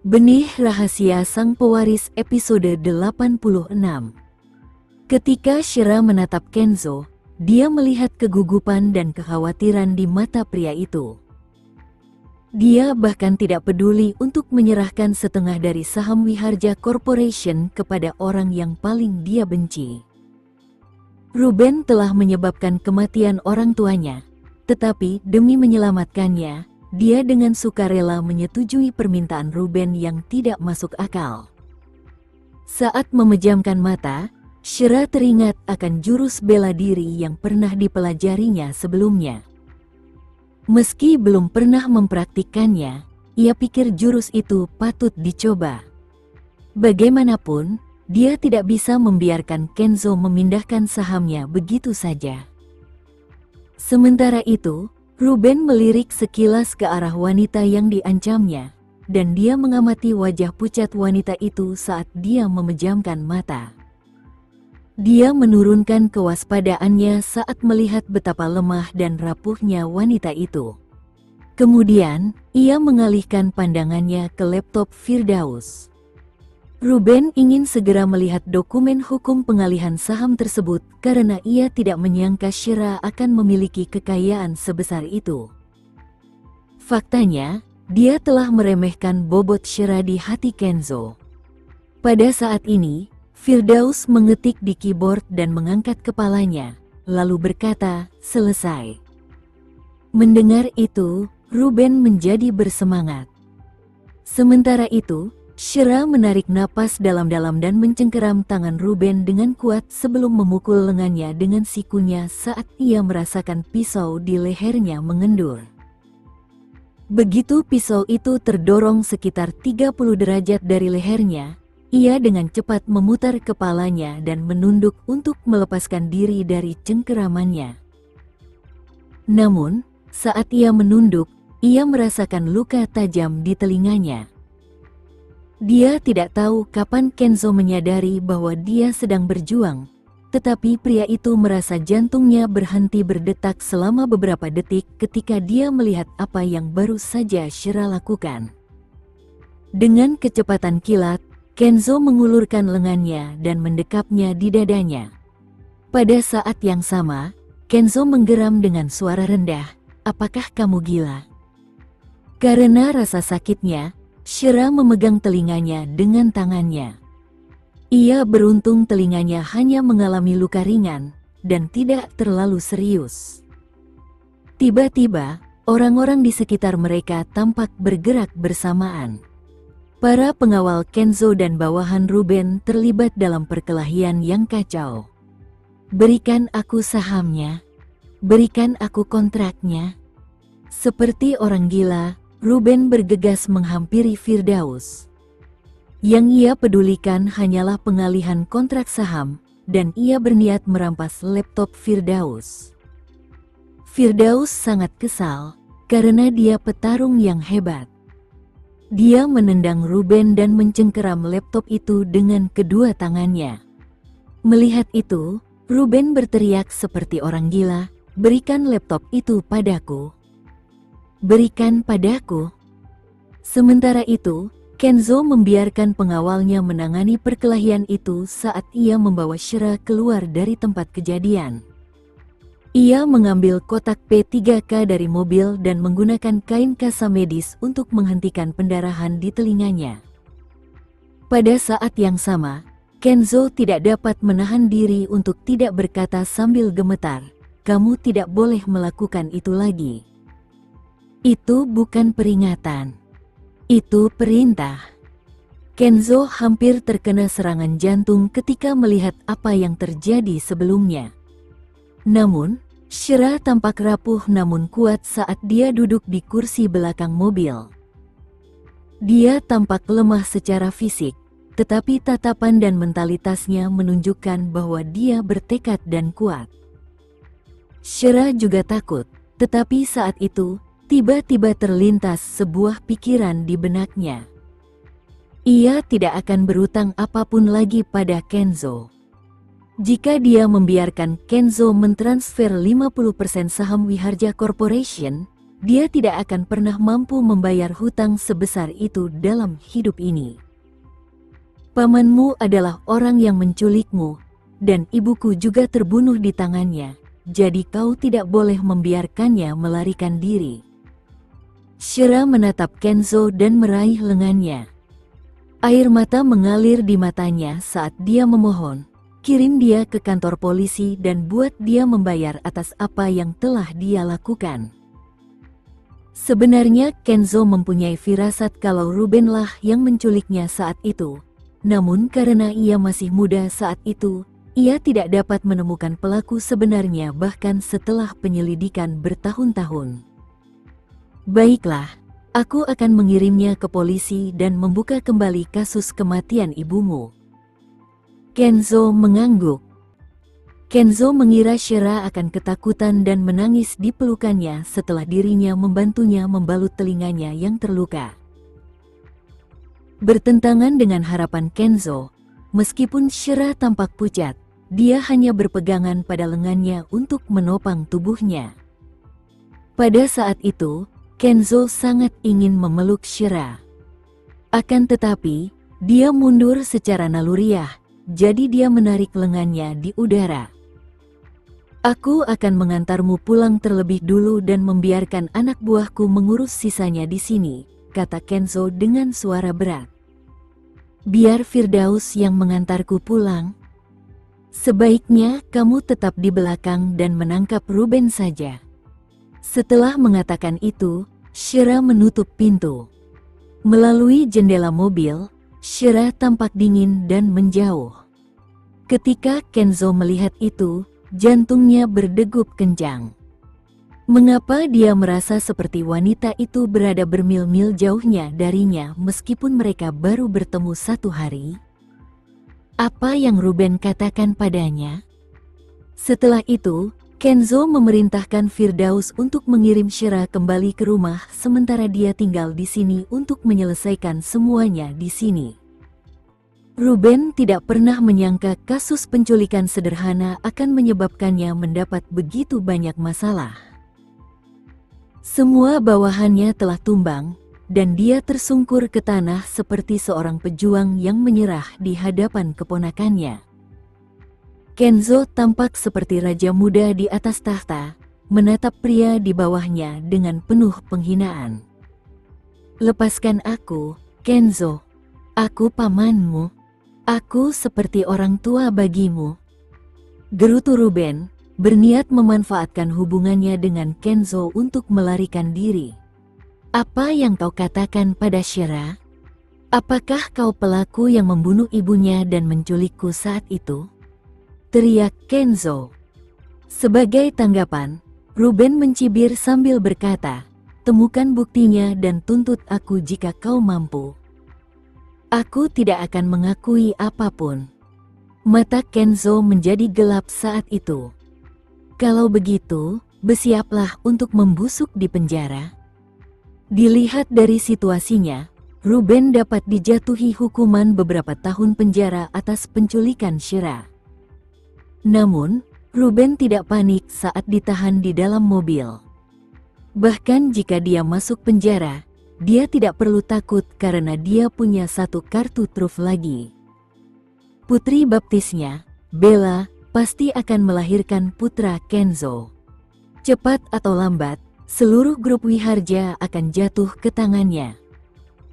Benih Rahasia Sang Pewaris episode 86. Ketika Shira menatap Kenzo, dia melihat kegugupan dan kekhawatiran di mata pria itu. Dia bahkan tidak peduli untuk menyerahkan setengah dari saham Wiharja Corporation kepada orang yang paling dia benci. Ruben telah menyebabkan kematian orang tuanya, tetapi demi menyelamatkannya, dia dengan sukarela menyetujui permintaan Ruben yang tidak masuk akal. Saat memejamkan mata, Shira teringat akan jurus bela diri yang pernah dipelajarinya sebelumnya. Meski belum pernah mempraktikkannya, ia pikir jurus itu patut dicoba. Bagaimanapun, dia tidak bisa membiarkan Kenzo memindahkan sahamnya begitu saja. Sementara itu, Ruben melirik sekilas ke arah wanita yang diancamnya, dan dia mengamati wajah pucat wanita itu saat dia memejamkan mata. Dia menurunkan kewaspadaannya saat melihat betapa lemah dan rapuhnya wanita itu. Kemudian, ia mengalihkan pandangannya ke laptop Firdaus. Ruben ingin segera melihat dokumen hukum pengalihan saham tersebut karena ia tidak menyangka Shira akan memiliki kekayaan sebesar itu. Faktanya, dia telah meremehkan bobot Shira di hati Kenzo. Pada saat ini, Firdaus mengetik di keyboard dan mengangkat kepalanya, lalu berkata, "Selesai." Mendengar itu, Ruben menjadi bersemangat. Sementara itu, Shira menarik napas dalam-dalam dan mencengkeram tangan Ruben dengan kuat sebelum memukul lengannya dengan sikunya saat ia merasakan pisau di lehernya mengendur. Begitu pisau itu terdorong sekitar 30 derajat dari lehernya, ia dengan cepat memutar kepalanya dan menunduk untuk melepaskan diri dari cengkeramannya. Namun, saat ia menunduk, ia merasakan luka tajam di telinganya. Dia tidak tahu kapan Kenzo menyadari bahwa dia sedang berjuang, tetapi pria itu merasa jantungnya berhenti berdetak selama beberapa detik ketika dia melihat apa yang baru saja Shira lakukan. Dengan kecepatan kilat, Kenzo mengulurkan lengannya dan mendekapnya di dadanya. Pada saat yang sama, Kenzo menggeram dengan suara rendah, "Apakah kamu gila?" Karena rasa sakitnya, Shira memegang telinganya dengan tangannya. Ia beruntung telinganya hanya mengalami luka ringan dan tidak terlalu serius. Tiba-tiba, orang-orang di sekitar mereka tampak bergerak bersamaan. Para pengawal Kenzo dan bawahan Ruben terlibat dalam perkelahian yang kacau. "Berikan aku sahamnya. Berikan aku kontraknya." Seperti orang gila, Ruben bergegas menghampiri Firdaus. Yang ia pedulikan hanyalah pengalihan kontrak saham, dan ia berniat merampas laptop Firdaus. Firdaus sangat kesal, karena dia petarung yang hebat. Dia menendang Ruben dan mencengkeram laptop itu dengan kedua tangannya. Melihat itu, Ruben berteriak seperti orang gila, "Berikan laptop itu padaku. Berikan padaku." Sementara itu, Kenzo membiarkan pengawalnya menangani perkelahian itu saat ia membawa Shira keluar dari tempat kejadian. Ia mengambil kotak P3K dari mobil dan menggunakan kain kasa medis untuk menghentikan pendarahan di telinganya. Pada saat yang sama, Kenzo tidak dapat menahan diri untuk tidak berkata sambil gemetar, "Kamu tidak boleh melakukan itu lagi. Itu bukan peringatan. Itu perintah." Kenzo hampir terkena serangan jantung ketika melihat apa yang terjadi sebelumnya. Namun, Shira tampak rapuh namun kuat saat dia duduk di kursi belakang mobil. Dia tampak lemah secara fisik, tetapi tatapan dan mentalitasnya menunjukkan bahwa dia bertekad dan kuat. Shira juga takut, tetapi saat itu, tiba-tiba terlintas sebuah pikiran di benaknya. Ia tidak akan berutang apapun lagi pada Kenzo. Jika dia membiarkan Kenzo mentransfer 50% saham Wiharja Corporation, dia tidak akan pernah mampu membayar hutang sebesar itu dalam hidup ini. Pamanmu adalah orang yang menculikmu, dan ibuku juga terbunuh di tangannya, jadi kau tidak boleh membiarkannya melarikan diri. Shira menatap Kenzo dan meraih lengannya. Air mata mengalir di matanya saat dia memohon, kirim dia ke kantor polisi dan buat dia membayar atas apa yang telah dia lakukan. Sebenarnya Kenzo mempunyai firasat kalau Rubenlah yang menculiknya saat itu. Namun karena ia masih muda saat itu, ia tidak dapat menemukan pelaku sebenarnya bahkan setelah penyelidikan bertahun-tahun. Baiklah, aku akan mengirimnya ke polisi dan membuka kembali kasus kematian ibumu. Kenzo mengangguk. Kenzo mengira Shira akan ketakutan dan menangis di pelukannya setelah dirinya membantunya membalut telinganya yang terluka. Bertentangan dengan harapan Kenzo, meskipun Shira tampak pucat, dia hanya berpegangan pada lengannya untuk menopang tubuhnya. Pada saat itu, Kenzo sangat ingin memeluk Shira. Akan tetapi, dia mundur secara naluriah, jadi dia menarik lengannya di udara. Aku akan mengantarmu pulang terlebih dulu dan membiarkan anak buahku mengurus sisanya di sini, kata Kenzo dengan suara berat. Biar Firdaus yang mengantarku pulang. Sebaiknya kamu tetap di belakang dan menangkap Ruben saja. Setelah mengatakan itu, Shira menutup pintu. Melalui jendela mobil, Shira tampak dingin dan menjauh. Ketika Kenzo melihat itu, jantungnya berdegup kencang. Mengapa dia merasa seperti wanita itu berada bermil-mil jauhnya darinya meskipun mereka baru bertemu satu hari? Apa yang Ruben katakan padanya? Setelah itu, Kenzo memerintahkan Firdaus untuk mengirim Shira kembali ke rumah sementara dia tinggal di sini untuk menyelesaikan semuanya di sini. Ruben tidak pernah menyangka kasus penculikan sederhana akan menyebabkannya mendapat begitu banyak masalah. Semua bawahannya telah tumbang, dan dia tersungkur ke tanah seperti seorang pejuang yang menyerah di hadapan keponakannya. Kenzo tampak seperti raja muda di atas tahta, menatap pria di bawahnya dengan penuh penghinaan. Lepaskan aku, Kenzo. Aku pamanmu. Aku seperti orang tua bagimu. Gerutu Ruben, berniat memanfaatkan hubungannya dengan Kenzo untuk melarikan diri. Apa yang kau katakan pada Shira? Apakah kau pelaku yang membunuh ibunya dan menculikku saat itu? Teriak Kenzo. Sebagai tanggapan, Ruben mencibir sambil berkata, temukan buktinya dan tuntut aku jika kau mampu. Aku tidak akan mengakui apapun. Mata Kenzo menjadi gelap saat itu. Kalau begitu, bersiaplah untuk membusuk di penjara. Dilihat dari situasinya, Ruben dapat dijatuhi hukuman beberapa tahun penjara atas penculikan Shira. Namun, Ruben tidak panik saat ditahan di dalam mobil. Bahkan jika dia masuk penjara, dia tidak perlu takut karena dia punya satu kartu truf lagi. Putri baptisnya, Bella, pasti akan melahirkan putra Kenzo. Cepat atau lambat, seluruh grup Wiharja akan jatuh ke tangannya.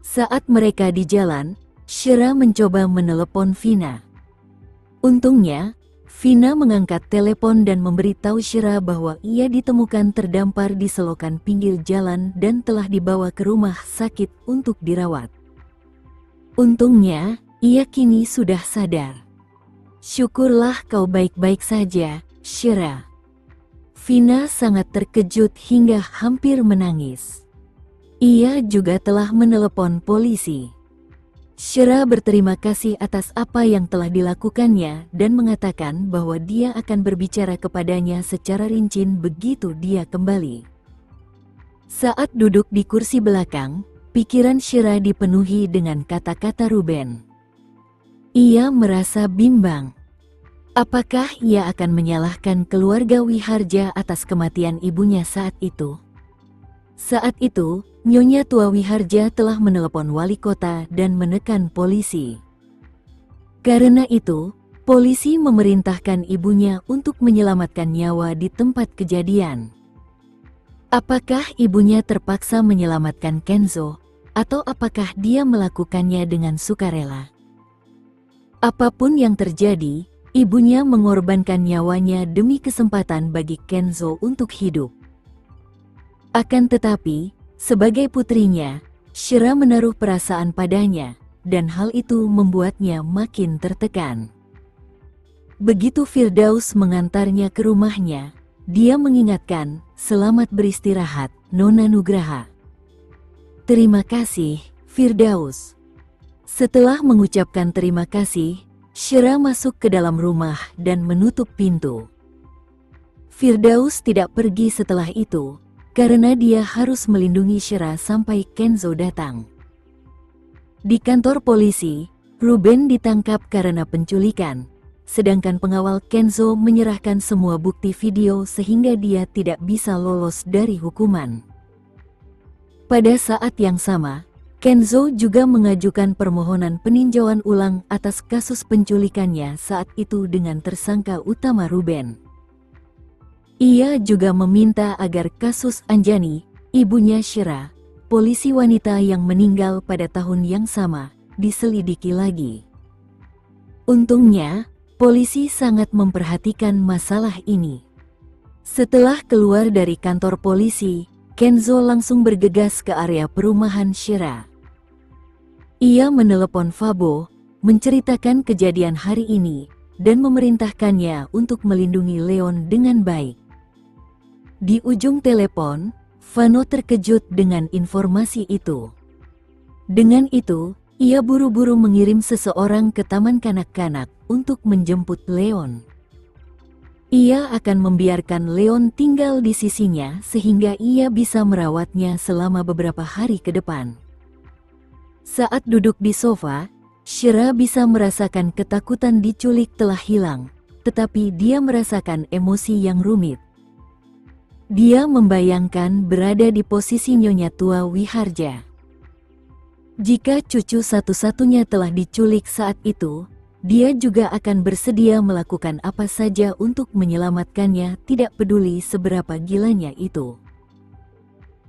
Saat mereka di jalan, Shira mencoba menelepon Vina. Untungnya, Vina mengangkat telepon dan memberitahu Shira bahwa ia ditemukan terdampar di selokan pinggir jalan dan telah dibawa ke rumah sakit untuk dirawat. Untungnya, ia kini sudah sadar. Syukurlah kau baik-baik saja, Shira. Vina sangat terkejut hingga hampir menangis. Ia juga telah menelepon polisi. Shira berterima kasih atas apa yang telah dilakukannya dan mengatakan bahwa dia akan berbicara kepadanya secara rinci begitu dia kembali. Saat duduk di kursi belakang, pikiran Shira dipenuhi dengan kata-kata Ruben. Ia merasa bimbang. Apakah ia akan menyalahkan keluarga Wiharja atas kematian ibunya saat itu? Saat itu, Nyonya Tua Wiharja telah menelepon wali kota dan menekan polisi. Karena itu, polisi memerintahkan ibunya untuk menyelamatkan nyawa di tempat kejadian. Apakah ibunya terpaksa menyelamatkan Kenzo, atau apakah dia melakukannya dengan sukarela? Apapun yang terjadi, ibunya mengorbankan nyawanya demi kesempatan bagi Kenzo untuk hidup. Akan tetapi, sebagai putrinya, Shira menaruh perasaan padanya, dan hal itu membuatnya makin tertekan. Begitu Firdaus mengantarnya ke rumahnya, dia mengingatkan, "Selamat beristirahat, Nona Nugraha." "Terima kasih, Firdaus." Setelah mengucapkan terima kasih, Shira masuk ke dalam rumah dan menutup pintu. Firdaus tidak pergi setelah itu, karena dia harus melindungi Shira sampai Kenzo datang. Di kantor polisi, Ruben ditangkap karena penculikan, sedangkan pengawal Kenzo menyerahkan semua bukti video sehingga dia tidak bisa lolos dari hukuman. Pada saat yang sama, Kenzo juga mengajukan permohonan peninjauan ulang atas kasus penculikannya saat itu dengan tersangka utama Ruben. Ia juga meminta agar kasus Anjani, ibunya Shira, polisi wanita yang meninggal pada tahun yang sama, diselidiki lagi. Untungnya, polisi sangat memperhatikan masalah ini. Setelah keluar dari kantor polisi, Kenzo langsung bergegas ke area perumahan Shira. Ia menelepon Fabo, menceritakan kejadian hari ini, dan memerintahkannya untuk melindungi Leon dengan baik. Di ujung telepon, Vano terkejut dengan informasi itu. Dengan itu, ia buru-buru mengirim seseorang ke taman kanak-kanak untuk menjemput Leon. Ia akan membiarkan Leon tinggal di sisinya sehingga ia bisa merawatnya selama beberapa hari ke depan. Saat duduk di sofa, Shira bisa merasakan ketakutan diculik telah hilang, tetapi dia merasakan emosi yang rumit. Dia membayangkan berada di posisi Nyonya Tua Wiharja. Jika cucu satu-satunya telah diculik saat itu, dia juga akan bersedia melakukan apa saja untuk menyelamatkannya, tidak peduli seberapa gilanya itu.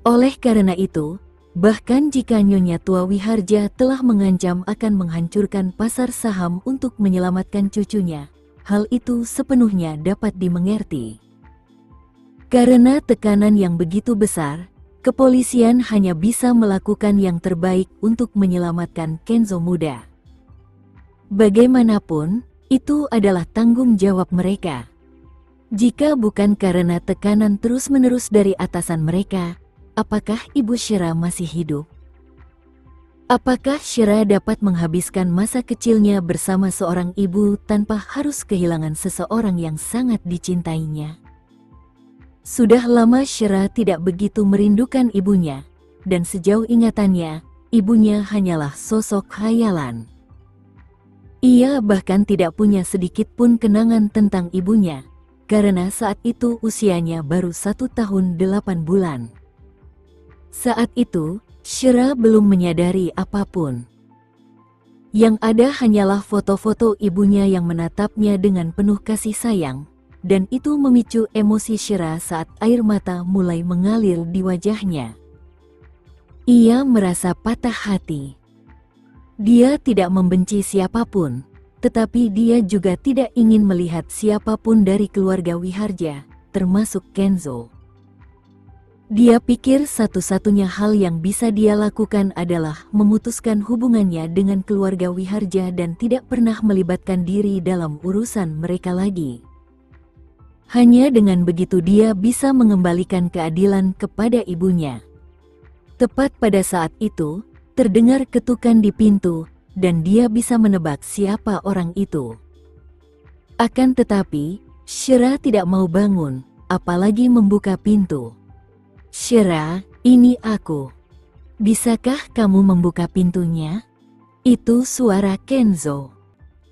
Oleh karena itu, bahkan jika Nyonya Tua Wiharja telah mengancam akan menghancurkan pasar saham untuk menyelamatkan cucunya, hal itu sepenuhnya dapat dimengerti. Karena tekanan yang begitu besar, kepolisian hanya bisa melakukan yang terbaik untuk menyelamatkan Kenzo muda. Bagaimanapun, itu adalah tanggung jawab mereka. Jika bukan karena tekanan terus-menerus dari atasan mereka, apakah Ibu Shira masih hidup? Apakah Shira dapat menghabiskan masa kecilnya bersama seorang ibu tanpa harus kehilangan seseorang yang sangat dicintainya? Sudah lama Shira tidak begitu merindukan ibunya, dan sejauh ingatannya, ibunya hanyalah sosok khayalan. Ia bahkan tidak punya sedikit pun kenangan tentang ibunya, karena saat itu usianya baru 1 tahun 8 bulan. Saat itu, Shira belum menyadari apapun. Yang ada hanyalah foto-foto ibunya yang menatapnya dengan penuh kasih sayang, dan itu memicu emosi Shira saat air mata mulai mengalir di wajahnya. Ia merasa patah hati. Dia tidak membenci siapapun, tetapi dia juga tidak ingin melihat siapapun dari keluarga Wiharja, termasuk Kenzo. Dia pikir satu-satunya hal yang bisa dia lakukan adalah memutuskan hubungannya dengan keluarga Wiharja dan tidak pernah melibatkan diri dalam urusan mereka lagi. Hanya dengan begitu dia bisa mengembalikan keadilan kepada ibunya. Tepat pada saat itu, terdengar ketukan di pintu, dan dia bisa menebak siapa orang itu. Akan tetapi, Shira tidak mau bangun, apalagi membuka pintu. "Shira, ini aku. Bisakah kamu membuka pintunya?" Itu suara Kenzo.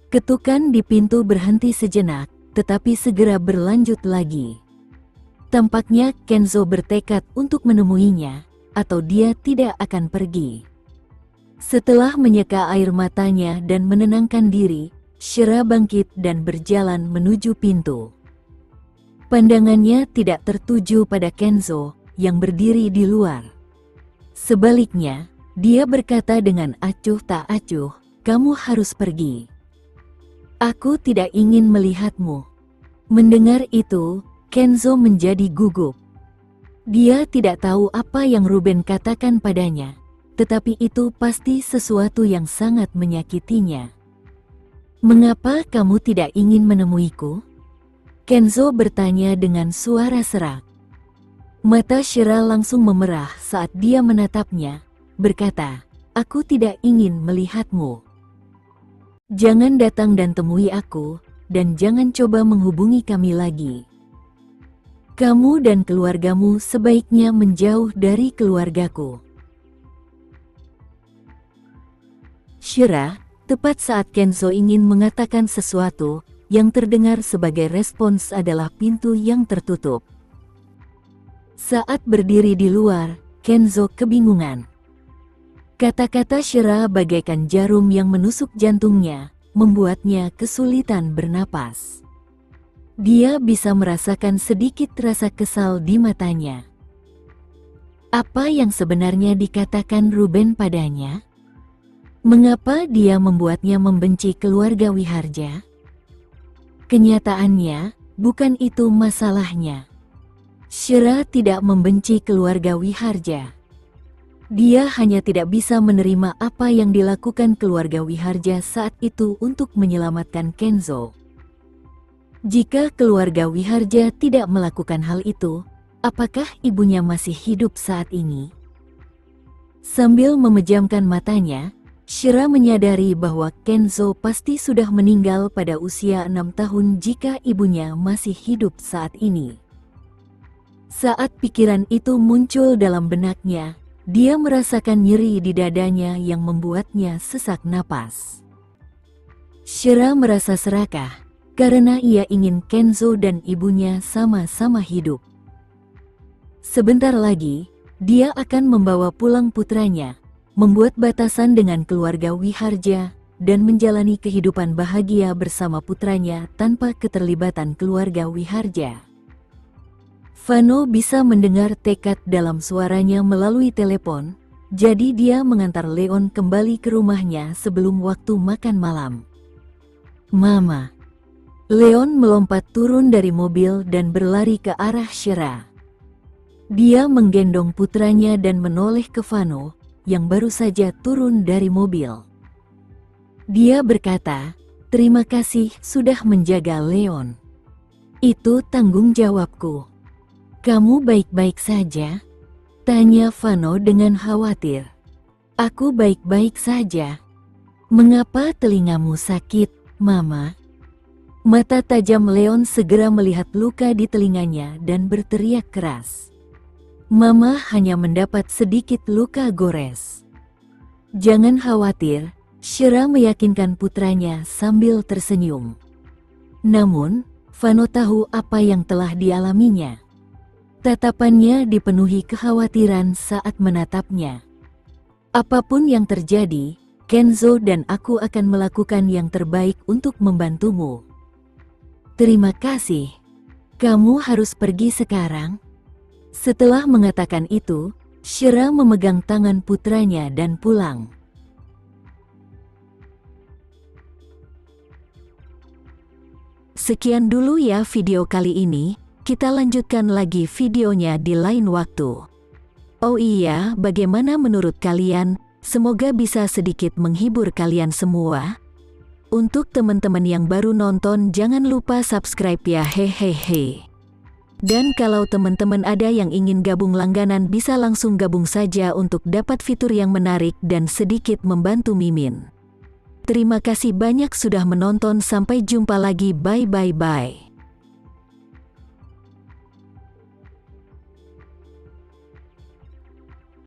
Ketukan di pintu berhenti sejenak, tetapi segera berlanjut lagi. Tampaknya Kenzo bertekad untuk menemuinya, atau dia tidak akan pergi. Setelah menyeka air matanya dan menenangkan diri, Shira bangkit dan berjalan menuju pintu. Pandangannya tidak tertuju pada Kenzo yang berdiri di luar. Sebaliknya, dia berkata dengan acuh tak acuh, "Kamu harus pergi. Aku tidak ingin melihatmu." Mendengar itu, Kenzo menjadi gugup. Dia tidak tahu apa yang Ruben katakan padanya, tetapi itu pasti sesuatu yang sangat menyakitinya. "Mengapa kamu tidak ingin menemuiku?" Kenzo bertanya dengan suara serak. Mata Shira langsung memerah saat dia menatapnya, berkata, "Aku tidak ingin melihatmu. Jangan datang dan temui aku, dan jangan coba menghubungi kami lagi. Kamu dan keluargamu sebaiknya menjauh dari keluargaku." Shira, tepat saat Kenzo ingin mengatakan sesuatu, yang terdengar sebagai respons adalah pintu yang tertutup. Saat berdiri di luar, Kenzo kebingungan. Kata-kata Shira bagaikan jarum yang menusuk jantungnya, membuatnya kesulitan bernapas. Dia bisa merasakan sedikit rasa kesal di matanya. Apa yang sebenarnya dikatakan Ruben padanya? Mengapa dia membuatnya membenci keluarga Wiharja? Kenyataannya, bukan itu masalahnya. Shira tidak membenci keluarga Wiharja. Dia hanya tidak bisa menerima apa yang dilakukan keluarga Wiharja saat itu untuk menyelamatkan Kenzo. Jika keluarga Wiharja tidak melakukan hal itu, apakah ibunya masih hidup saat ini? Sambil memejamkan matanya, Shira menyadari bahwa Kenzo pasti sudah meninggal pada usia 6 tahun jika ibunya masih hidup saat ini. Saat pikiran itu muncul dalam benaknya, dia merasakan nyeri di dadanya yang membuatnya sesak napas. Shira merasa serakah, karena ia ingin Kenzo dan ibunya sama-sama hidup. Sebentar lagi, dia akan membawa pulang putranya, membuat batasan dengan keluarga Wiharja, dan menjalani kehidupan bahagia bersama putranya tanpa keterlibatan keluarga Wiharja. Vano bisa mendengar tekad dalam suaranya melalui telepon, jadi dia mengantar Leon kembali ke rumahnya sebelum waktu makan malam. "Mama." Leon melompat turun dari mobil dan berlari ke arah Shira. Dia menggendong putranya dan menoleh ke Vano, yang baru saja turun dari mobil. Dia berkata, "Terima kasih sudah menjaga Leon. Itu tanggung jawabku." "Kamu baik-baik saja?" tanya Vano dengan khawatir. "Aku baik-baik saja." "Mengapa telingamu sakit, Mama?" Mata tajam Leon segera melihat luka di telinganya dan berteriak keras. "Mama hanya mendapat sedikit luka gores." "Jangan khawatir," Shira meyakinkan putranya sambil tersenyum. Namun, Vano tahu apa yang telah dialaminya. Tatapannya dipenuhi kekhawatiran saat menatapnya. "Apapun yang terjadi, Kenzo dan aku akan melakukan yang terbaik untuk membantumu." "Terima kasih. Kamu harus pergi sekarang." Setelah mengatakan itu, Shira memegang tangan putranya dan pulang. Sekian dulu ya video kali ini, kita lanjutkan lagi videonya di lain waktu. Oh iya, bagaimana menurut kalian? Semoga bisa sedikit menghibur kalian semua. Untuk teman-teman yang baru nonton, jangan lupa subscribe ya, hehehe. Dan kalau teman-teman ada yang ingin gabung langganan, bisa langsung gabung saja untuk dapat fitur yang menarik dan sedikit membantu Mimin. Terima kasih banyak sudah menonton, sampai jumpa lagi, bye.